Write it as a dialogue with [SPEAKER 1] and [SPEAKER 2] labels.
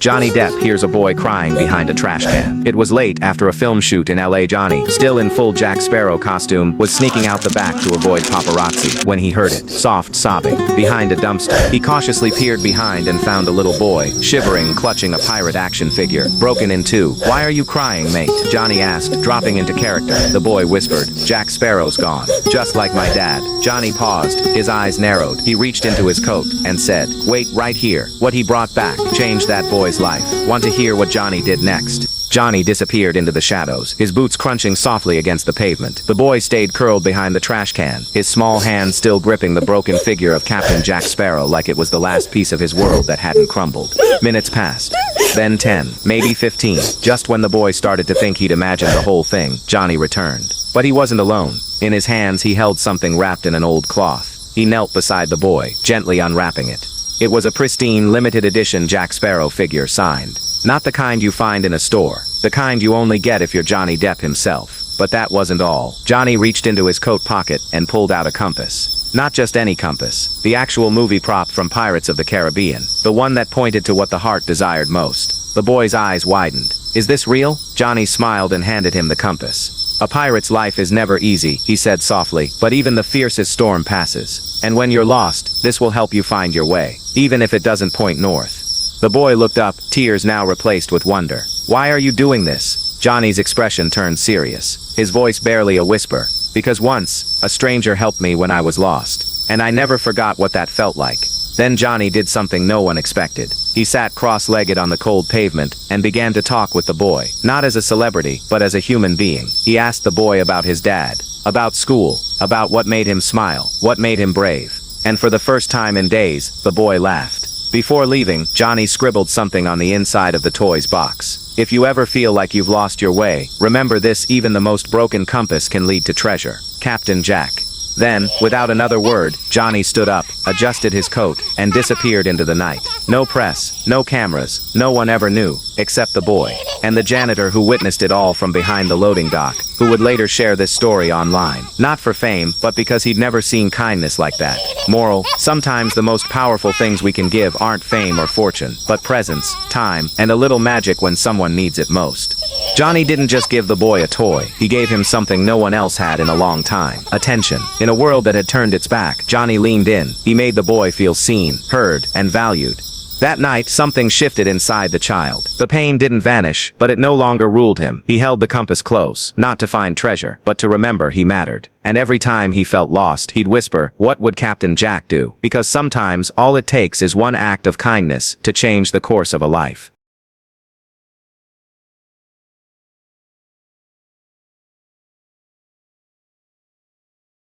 [SPEAKER 1] Johnny Depp hears a boy crying behind a trash can. It was late after a film shoot in LA. Johnny, still in full Jack Sparrow costume, was sneaking out the back to avoid paparazzi when he heard it. Soft sobbing behind a dumpster. He cautiously peered behind and found a little boy, shivering, clutching a pirate action figure, broken in two. "Why are you crying, mate?" Johnny asked, dropping into character. The boy whispered, "Jack Sparrow's gone. Just like my dad." Johnny paused, his eyes narrowed. He reached into his coat and said, "Wait right here." What he brought back changed that boy's life. Want to hear what Johnny did next? Johnny disappeared into the shadows, his boots crunching softly against the pavement. The boy stayed curled behind the trash can, his small hand still gripping the broken figure of Captain Jack Sparrow like it was the last piece of his world that hadn't crumbled. Minutes passed. Then 10, maybe 15. Just when the boy started to think he'd imagined the whole thing, Johnny returned. But he wasn't alone. In his hands he held something wrapped in an old cloth. He knelt beside the boy, gently unwrapping it. It was a pristine, limited edition Jack Sparrow figure signed. Not the kind you find in a store. The kind you only get if you're Johnny Depp himself. But that wasn't all. Johnny reached into his coat pocket and pulled out a compass. Not just any compass. The actual movie prop from Pirates of the Caribbean. The one that pointed to what the heart desired most. The boy's eyes widened. "Is this real?" Johnny smiled and handed him the compass. "A pirate's life is never easy," he said softly, "but even the fiercest storm passes. And when you're lost, this will help you find your way, even if it doesn't point north." The boy looked up, tears now replaced with wonder. "Why are you doing this?" Johnny's expression turned serious, his voice barely a whisper. "Because once, a stranger helped me when I was lost, and I never forgot what that felt like." Then Johnny did something no one expected. He sat cross-legged on the cold pavement and began to talk with the boy, not as a celebrity, but as a human being. He asked the boy about his dad, about school, about what made him smile, what made him brave. And for the first time in days, the boy laughed. Before leaving, Johnny scribbled something on the inside of the toy's box. "If you ever feel like you've lost your way, remember this: even the most broken compass can lead to treasure. Captain Jack." Then, without another word, Johnny stood up, adjusted his coat, and disappeared into the night. No press, no cameras, no one ever knew, except the boy, and the janitor who witnessed it all from behind the loading dock, who would later share this story online. Not for fame, but because he'd never seen kindness like that. Moral: sometimes the most powerful things we can give aren't fame or fortune, but presence, time, and a little magic when someone needs it most. Johnny didn't just give the boy a toy, he gave him something no one else had in a long time: attention. In a world that had turned its back, Johnny leaned in. He made the boy feel seen, heard, and valued. That night, something shifted inside the child. The pain didn't vanish, but it no longer ruled him. He held the compass close, not to find treasure, but to remember he mattered. And every time he felt lost, he'd whisper, "What would Captain Jack do?" Because sometimes all it takes is one act of kindness to change the course of a life.